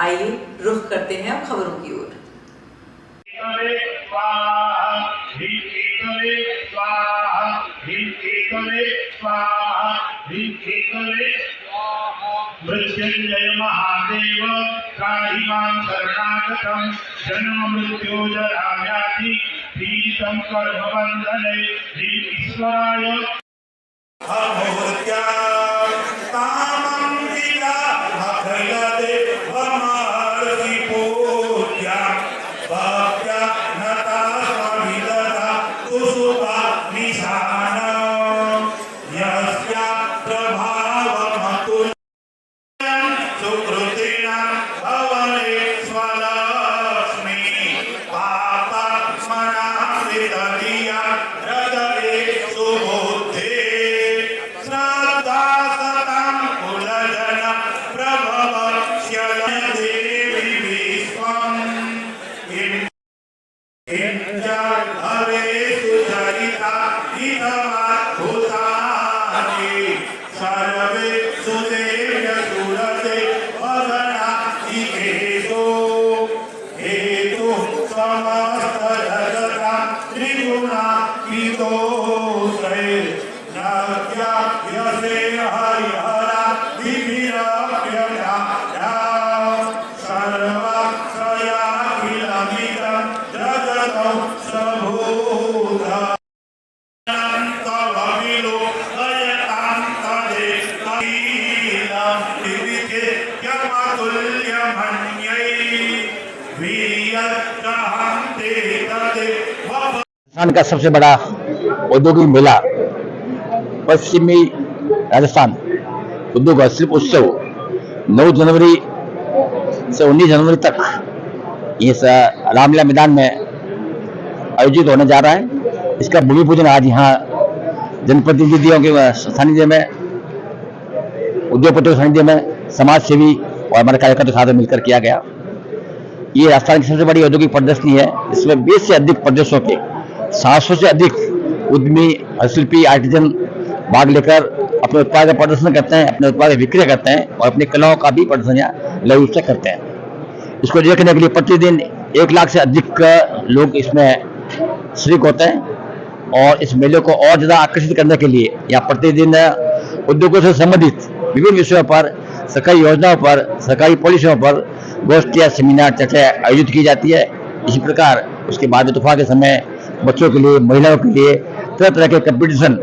आइए रुख करते हैं अब खबरों की ओर। मृत्युंजय महादेव काहिमां शरणागतं जन्म मृत्युजरा व्याधि पीडितं कर्मबन्धने ईश्वराय अमूर्त्या कामं विना अभयदे वमार्ति पूज्या भक्त्या नता स्वामिदता कुसुमा निशाना यस्या प्रभावमतुल सुकृतिना भवने स्वलक्ष्मी पापात्मना हृदया हृदये सुबुद्धे श्रद्धा सतां कुलजन प्रभवस्य देवी विश्वम् हरे सुचरिता हितवाद्भुतानि सर्वे सुदेव्य सुरते वदना इकेशो हेतु समस्त जगता त्रिगुणातीतो त्रय नव्याभ्यसे हरिहरा विभिरप्यव्याख्या सर्वाश्रयाखिलमिदं जगतो सबूता राजस्थान का सबसे बड़ा औद्योगिक मेला पश्चिमी राजस्थान उद्योग और शिल्प उत्सव 9 जनवरी से 19 जनवरी तक इस रामलीला मैदान में आयोजित होने जा रहा है। इसका भूमि पूजन आज यहाँ जनप्रतिनिधियों के सानिध्य में, उद्योगपतियों के सानिध्य में, समाज सेवी और हमारे कार्यकर्ताओं के साथ मिलकर किया गया। ये राजस्थान की सबसे बड़ी औद्योगिक प्रदर्शनी है। इसमें 20 से अधिक प्रदेशों के 700 से अधिक उद्यमी, हस्तशिल्पी, आर्टिजन भाग लेकर अपने उत्पाद का प्रदर्शन करते हैं, अपने उत्पाद की बिक्री करते हैं और अपनी कलाओं का भी प्रदर्शन यहाँ लघु रूप से करते हैं। इसको देखने के लिए प्रतिदिन 1 लाख से अधिक लोग इसमें शरीक होते हैं और इस मेले को और ज़्यादा आकर्षित करने के लिए यहाँ प्रतिदिन उद्योगों से संबंधित विभिन्न विषयों पर, सरकारी योजनाओं पर, सरकारी पॉलिसियों पर गोष्ठियाँ, सेमिनार, चर्चाएं आयोजित की जाती है। इसी प्रकार उसके बाद तूफान के समय बच्चों के लिए, महिलाओं के लिए तरह तरह के कंपटीशन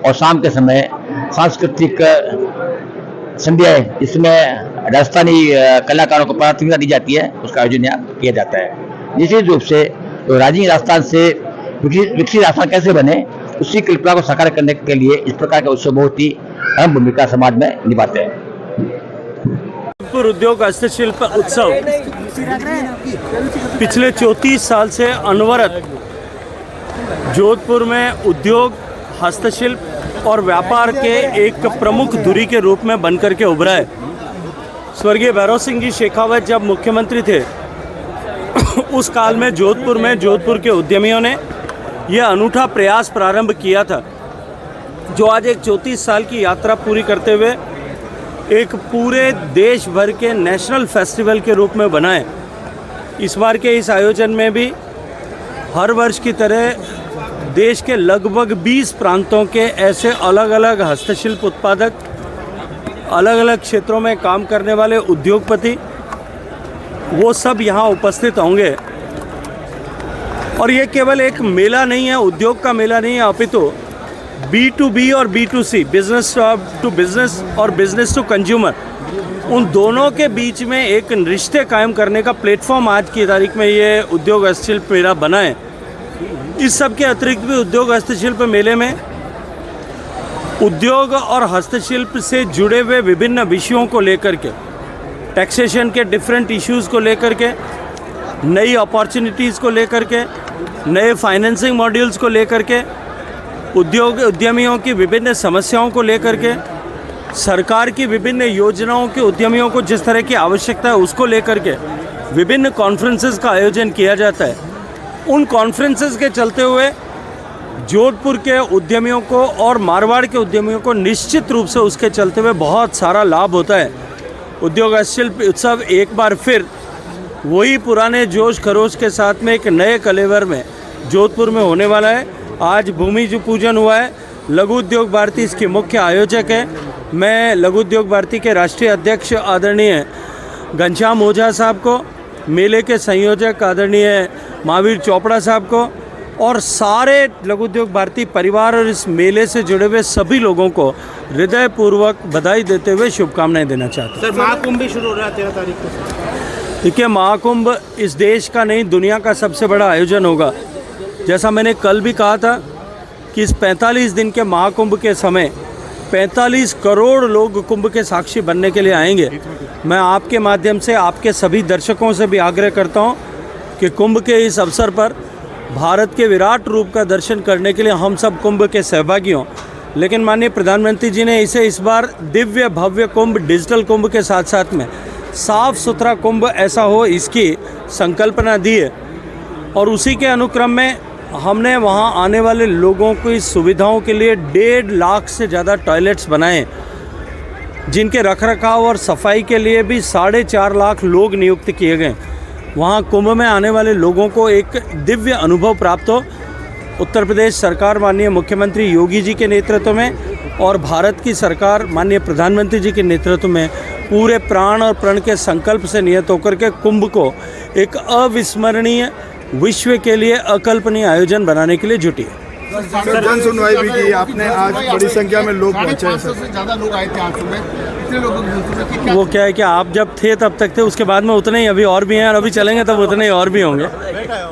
और शाम के समय सांस्कृतिक संध्याएं, इसमें राजस्थानी कलाकारों को प्राथमिकता दी जाती है, उसका आयोजन यहाँ किया जाता है। निश्चित रूप से तो राजनीति राजस्थान से विकसित राजस्थान कैसे बने, उसी कल्पना को साकार करने के लिए इस प्रकार के उत्सव बहुत ही अहम भूमिका समाज में निभाते हैं। जोधपुर उद्योग हस्तशिल्प उत्सव पिछले 34 साल से अनवरत जोधपुर में उद्योग, हस्तशिल्प और व्यापार के एक प्रमुख धुरी के रूप में बनकर के उभरा है। स्वर्गीय भैरव सिंह जी शेखावत जब मुख्यमंत्री थे उस काल में जोधपुर के उद्यमियों ने यह अनूठा प्रयास प्रारंभ किया था, जो आज एक 34 साल की यात्रा पूरी करते हुए एक पूरे देश भर के नेशनल फेस्टिवल के रूप में बना है। इस बार के इस आयोजन में भी हर वर्ष की तरह देश के लगभग 20 प्रांतों के ऐसे अलग अलग हस्तशिल्प उत्पादक, अलग अलग क्षेत्रों में काम करने वाले उद्योगपति, वो सब यहाँ उपस्थित होंगे। और ये केवल एक मेला नहीं है, उद्योग का मेला नहीं है, अपितु B2B और B2C, बिजनेस टू बिजनेस और बिजनेस टू कंज्यूमर, उन दोनों के बीच में एक रिश्ते कायम करने का प्लेटफॉर्म आज की तारीख में ये उद्योग हस्तशिल्प मेला बना है। इस सब के अतिरिक्त भी उद्योग हस्तशिल्प मेले में उद्योग और हस्तशिल्प से जुड़े हुए विभिन्न विषयों को लेकर के, टैक्सेशन के डिफरेंट इश्यूज़ को लेकर के, नई अपॉर्चुनिटीज़ को लेकर के, नए फाइनेंसिंग मॉड्यूल्स को लेकर के, उद्यमियों की विभिन्न समस्याओं को लेकर के, सरकार की विभिन्न योजनाओं के उद्यमियों को जिस तरह की आवश्यकता है उसको लेकर के विभिन्न कॉन्फ्रेंसेस का आयोजन किया जाता है। उन कॉन्फ्रेंसेस के चलते हुए जोधपुर के उद्यमियों को और मारवाड़ के उद्यमियों को निश्चित रूप से उसके चलते हुए बहुत सारा लाभ होता है। उद्योग हस्तशिल्प उत्सव एक बार फिर वही पुराने जोश खरोश के साथ में एक नए कलेवर में जोधपुर में होने वाला है। आज भूमि पूजन हुआ है। लघु उद्योग भारती इसकी मुख्य आयोजक है। मैं लघु उद्योग भारती के राष्ट्रीय अध्यक्ष आदरणीय घनश्याम ओझा साहब को, मेले के संयोजक आदरणीय महावीर चोपड़ा साहब को और सारे लघु उद्योग भारती परिवार और इस मेले से जुड़े हुए सभी लोगों को हृदयपूर्वक बधाई देते हुए शुभकामनाएं देना चाहता हूँ। सर, महाकुंभ भी शुरू हो रहा है 13 तारीख को। देखिए, महाकुंभ इस देश का नहीं, दुनिया का सबसे बड़ा आयोजन होगा। जैसा मैंने कल भी कहा था कि इस 45 दिन के महाकुंभ के समय 45 करोड़ लोग कुंभ के साक्षी बनने के लिए आएंगे। मैं आपके माध्यम से आपके सभी दर्शकों से भी आग्रह करता हूं कि कुंभ के इस अवसर पर भारत के विराट रूप का दर्शन करने के लिए हम सब कुंभ के सहभागी हों। लेकिन माननीय प्रधानमंत्री जी ने इसे इस बार दिव्य भव्य कुंभ, डिजिटल कुंभ के साथ साथ में साफ सुथरा कुंभ ऐसा हो, इसकी संकल्पना दी है। और उसी के अनुक्रम में हमने वहां आने वाले लोगों की सुविधाओं के लिए 1.5 लाख से ज़्यादा टॉयलेट्स बनाए, जिनके रखरखाव और सफाई के लिए भी 4.5 लाख लोग नियुक्त किए गए। वहाँ कुंभ में आने वाले लोगों को एक दिव्य अनुभव प्राप्त हो। उत्तर प्रदेश सरकार माननीय मुख्यमंत्री योगी जी के नेतृत्व में और भारत की सरकार माननीय प्रधानमंत्री जी के नेतृत्व में पूरे प्राण और प्रण के संकल्प से नियत होकर के कुंभ को एक अविस्मरणीय, विश्व के लिए अकल्पनीय आयोजन बनाने के लिए जुटी है। सर, जन सुनवाई भी की आपने, आज बड़ी संख्या में लोग पहुंचे हैं। सर, ज़्यादा लोग आए थे आज सुबह, इतने लोगों की वो क्या है कि आप जब थे तब तक थे, उसके बाद में उतने ही अभी और भी हैं और अभी चलेंगे तब उतने ही और भी होंगे।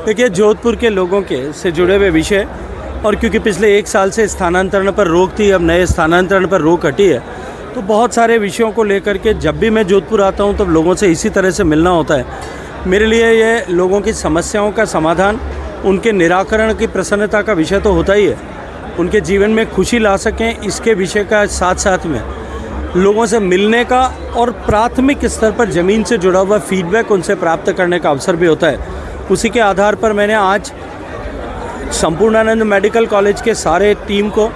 देखिए, जोधपुर के लोगों के से जुड़े हुए विषय, और क्योंकि पिछले 1 साल से स्थानांतरण पर रोक थी, अब नए स्थानांतरण पर रोक हटी है, तो बहुत सारे विषयों को लेकर के जब भी मैं जोधपुर आता हूँ तब लोगों से इसी तरह से मिलना होता है। मेरे लिए ये लोगों की समस्याओं का समाधान, उनके निराकरण की प्रसन्नता का विषय तो होता ही है। उनके जीवन में खुशी ला सकें, इसके विषय का साथ साथ में लोगों से मिलने का और प्राथमिक स्तर पर ज़मीन से जुड़ा हुआ फीडबैक उनसे प्राप्त करने का अवसर भी होता है। उसी के आधार पर मैंने आज संपूर्णानंद मेडिकल कॉलेज के सारे टीम को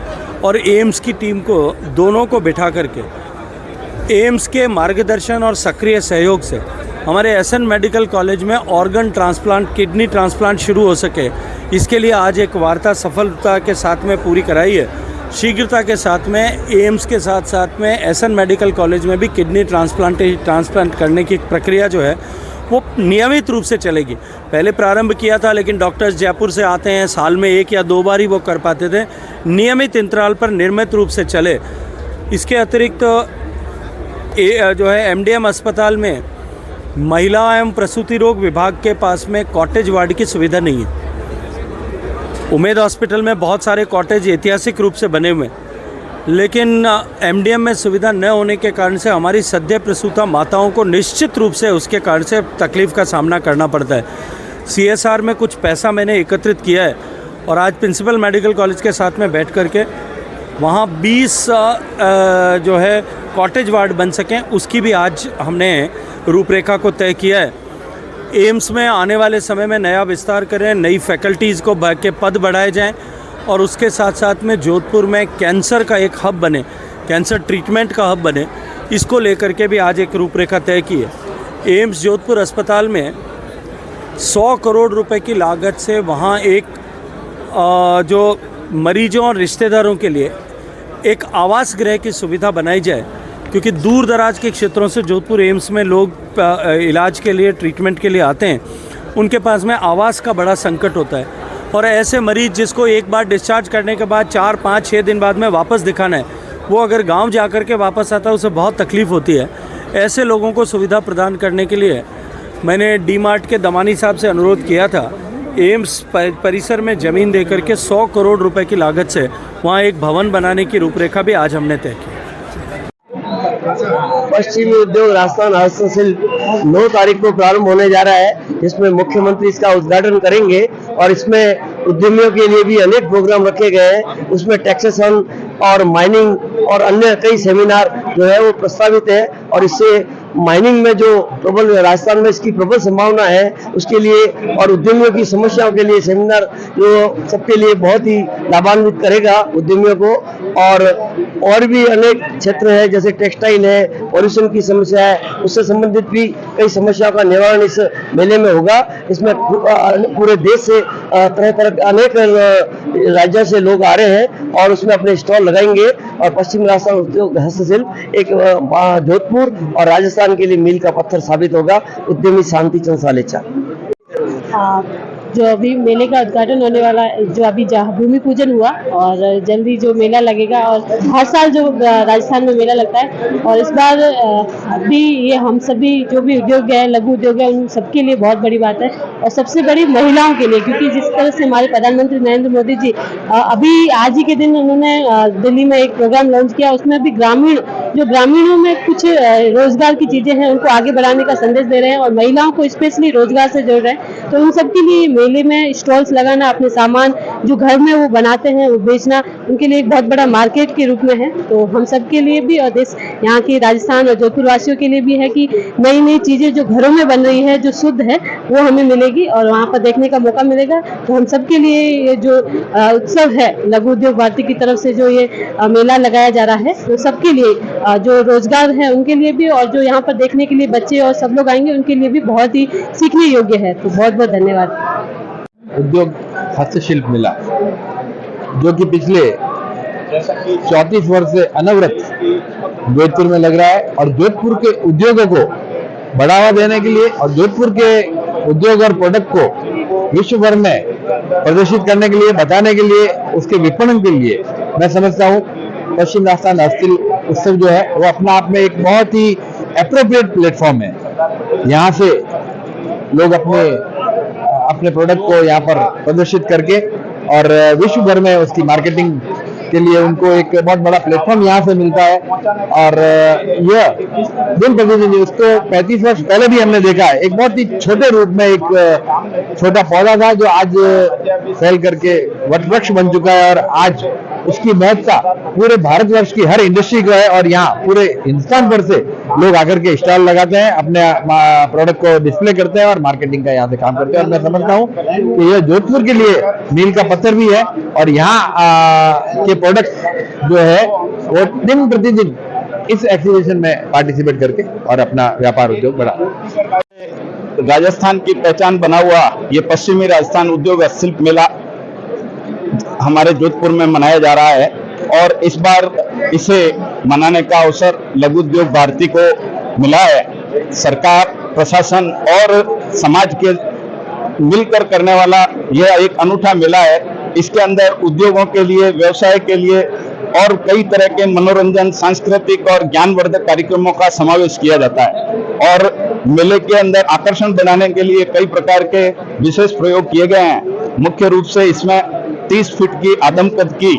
और एम्स की टीम को, दोनों को बिठा करके एम्स के मार्गदर्शन और सक्रिय सहयोग से हमारे एसएन मेडिकल कॉलेज में ऑर्गन ट्रांसप्लांट, किडनी ट्रांसप्लांट शुरू हो सके, इसके लिए आज एक वार्ता सफलता के साथ में पूरी कराई है। शीघ्रता के साथ में एम्स के साथ साथ में एसएन मेडिकल कॉलेज में भी किडनी ट्रांसप्लांट करने की प्रक्रिया जो है वो नियमित रूप से चलेगी। पहले प्रारंभ किया था, लेकिन डॉक्टर्स जयपुर से आते हैं, साल में 1 या 2 बार ही वो कर पाते थे। नियमित अंतराल पर निर्मित रूप से चले। इसके अतिरिक्त जो है एमडीएम अस्पताल में महिला एवं प्रसूति रोग विभाग के पास में कॉटेज वार्ड की सुविधा नहीं है। उमेद हॉस्पिटल में बहुत सारे कॉटेज ऐतिहासिक रूप से बने हुए हैं, लेकिन एमडीएम में सुविधा न होने के कारण से हमारी सद्य प्रसूता माताओं को निश्चित रूप से उसके कारण से तकलीफ़ का सामना करना पड़ता है। सीएसआर में कुछ पैसा मैंने एकत्रित किया है और आज प्रिंसिपल मेडिकल कॉलेज के साथ में बैठ करके वहाँ 20 जो है कॉटेज वार्ड बन सकें, उसकी भी आज हमने रूपरेखा को तय किया है। एम्स में आने वाले समय में नया विस्तार करें, नई फैकल्टीज़ को के पद बढ़ाए जाएं और उसके साथ साथ में जोधपुर में कैंसर का एक हब बने, कैंसर ट्रीटमेंट का हब बने, इसको लेकर के भी आज एक रूपरेखा तय की है। एम्स जोधपुर अस्पताल में 100 करोड़ रुपए की लागत से वहाँ एक जो मरीजों और रिश्तेदारों के लिए एक आवास गृह की सुविधा बनाई जाए, क्योंकि दूर दराज के क्षेत्रों से जोधपुर एम्स में लोग इलाज के लिए, ट्रीटमेंट के लिए आते हैं, उनके पास में आवास का बड़ा संकट होता है। और ऐसे मरीज जिसको एक बार डिस्चार्ज करने के बाद 4, 5, 6 दिन बाद में वापस दिखाना है, वो अगर गांव जा कर के वापस आता है उसे बहुत तकलीफ़ होती है। ऐसे लोगों को सुविधा प्रदान करने के लिए मैंने डी-मार्ट के दमानी साहब से अनुरोध किया था, एम्स परिसर में ज़मीन दे करके 100 करोड़ रुपए की लागत से वहाँ एक भवन बनाने की रूपरेखा भी आज हमने तय की। पश्चिमी उद्योग राजस्थान हस्तशिल्प 9 तारीख को प्रारंभ होने जा रहा है, जिसमें मुख्यमंत्री इसका उद्घाटन करेंगे और इसमें उद्यमियों के लिए भी अनेक प्रोग्राम रखे गए हैं। उसमें टैक्सेशन और माइनिंग और अन्य कई सेमिनार जो है वो प्रस्तावित है और इससे माइनिंग में जो प्रबल, राजस्थान में इसकी प्रबल संभावना है उसके लिए, और उद्यमियों की समस्याओं के लिए सेमिनार जो सबके लिए बहुत ही लाभान्वित करेगा उद्यमियों को। और भी अनेक क्षेत्र है, जैसे टेक्सटाइल है, पॉल्यूशन की समस्या है, उससे संबंधित भी कई समस्याओं का निवारण इस मेले में होगा। इसमें पूरे देश से तरह तरह के अनेक राज्यों से लोग आ रहे हैं और उसमें अपने स्टॉल लगाएंगे। और पश्चिम राजस्थान उद्योग हस्तशिल्प एक जोधपुर और राजस्थान के लिए मील का पत्थर साबित होगा। उद्यमी शांति चंद सालेचा। जो अभी मेले का उद्घाटन होने वाला है, जो अभी भूमि पूजन हुआ और जल्दी जो मेला लगेगा, और हर साल जो राजस्थान में मेला लगता है, और इस बार अभी ये हम सभी जो भी उद्योग है, लघु उद्योग है, उन सबके लिए बहुत बड़ी बात है, और सबसे बड़ी महिलाओं के लिए, क्योंकि जिस तरह से हमारे प्रधानमंत्री नरेंद्र मोदी जी अभी आज ही के दिन उन्होंने दिल्ली में एक प्रोग्राम लॉन्च किया, उसमें भी ग्रामीणों में कुछ रोजगार की चीजें हैं उनको आगे बढ़ाने का संदेश दे रहे हैं और महिलाओं को स्पेशली रोजगार से जोड़ रहे हैं। तो उन सबके लिए मेले में स्टॉल्स लगाना, अपने सामान जो घर में वो बनाते हैं वो बेचना, उनके लिए एक बहुत बड़ा मार्केट के रूप में है। तो हम सब के लिए भी और देश, यहाँ की राजस्थान और जोधपुर वासियों के लिए भी है कि नई नई चीजें जो घरों में बन रही है, जो शुद्ध है, वो हमें मिलेगी और वहाँ पर देखने का मौका मिलेगा। तो हम सब के लिए ये जो उत्सव है लघु उद्योग भारती की तरफ से जो ये मेला लगाया जा रहा है, तो सबके लिए जो रोजगार है उनके लिए भी, और जो यहाँ पर देखने के लिए बच्चे और सब लोग आएंगे उनके लिए भी बहुत ही सीखने योग्य है। तो बहुत बहुत धन्यवाद। उद्योग हस्तशिल्प मेला जो कि पिछले 34 वर्ष से अनवरत जोधपुर में लग रहा है, और जोधपुर के उद्योगों को बढ़ावा देने के लिए और जोधपुर के उद्योग और प्रोडक्ट को विश्व भर में प्रदर्शित करने के लिए, बताने के लिए, उसके विपणन के लिए मैं समझता हूँ पश्चिम राजस्थान हस्तशिल्प उत्सव जो है वो अपना आप में एक बहुत ही एप्रोप्रिएट प्लेटफॉर्म है। यहाँ से लोग अपने प्रोडक्ट को यहाँ पर प्रदर्शित करके और विश्व भर में उसकी मार्केटिंग के लिए उनको एक बहुत बड़ा प्लेटफॉर्म यहाँ से मिलता है। और यह दिन प्रतिदिन, उसको 35 वर्ष पहले भी हमने देखा है, एक बहुत ही छोटे रूप में एक छोटा पौधा था जो आज फैल करके वटवृक्ष बन चुका है, और आज उसकी महत्ता पूरे भारतवर्ष की हर इंडस्ट्री को है। और यहाँ पूरे हिंदुस्तान भर से लोग आकर के स्टॉल लगाते हैं, अपने प्रोडक्ट को डिस्प्ले करते हैं और मार्केटिंग का यहाँ से काम करते हैं। और मैं समझता हूँ कि यह जोधपुर के लिए मील का पत्थर भी है, और यहाँ के प्रोडक्ट जो है वो दिन प्रतिदिन इस एक्सिबिशन में पार्टिसिपेट करके और अपना व्यापार उद्योग बढ़ा। राजस्थान की पहचान बना हुआ ये पश्चिमी राजस्थान उद्योग हस्तशिल्प मेला हमारे जोधपुर में मनाया जा रहा है, और इस बार इसे मनाने का अवसर लघु उद्योग भारती को मिला है। सरकार, प्रशासन और समाज के मिलकर करने वाला यह एक अनूठा मेला है। इसके अंदर उद्योगों के लिए, व्यवसाय के लिए और कई तरह के मनोरंजन, सांस्कृतिक और ज्ञानवर्धक कार्यक्रमों का समावेश किया जाता है। और मेले के अंदर आकर्षण बनाने के लिए कई प्रकार के विशेष प्रयोग किए गए हैं। मुख्य रूप से इसमें 30 फीट की आदमकद की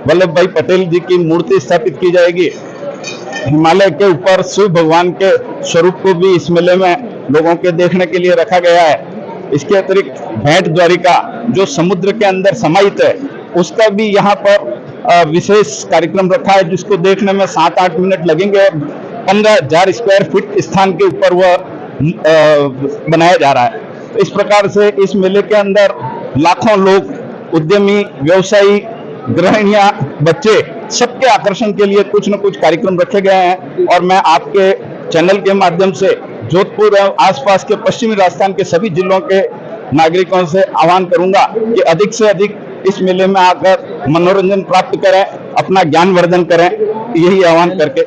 वल्लभ भाई पटेल जी की मूर्ति स्थापित की जाएगी। हिमालय के ऊपर शिव भगवान के स्वरूप को भी इस मेले में लोगों के देखने के लिए रखा गया है। इसके अतिरिक्त भेंट द्वारिका जो समुद्र के अंदर समाहित है, उसका भी यहाँ पर विशेष कार्यक्रम रखा है, जिसको देखने में 7-8 मिनट लगेंगे। 15,000 स्क्वायर फीट स्थान के ऊपर वह बनाया जा रहा है। इस प्रकार से इस मेले के अंदर लाखों लोग, उद्यमी, व्यवसायी, गृहिणियां, बच्चे, सबके आकर्षण के लिए कुछ न कुछ कार्यक्रम रखे गए हैं। और मैं आपके चैनल के माध्यम से जोधपुर और आसपास के पश्चिमी राजस्थान के सभी जिलों के नागरिकों से आह्वान करूंगा कि अधिक से अधिक इस मेले में आकर मनोरंजन प्राप्त करें, अपना ज्ञान वर्धन करें। यही आह्वान करके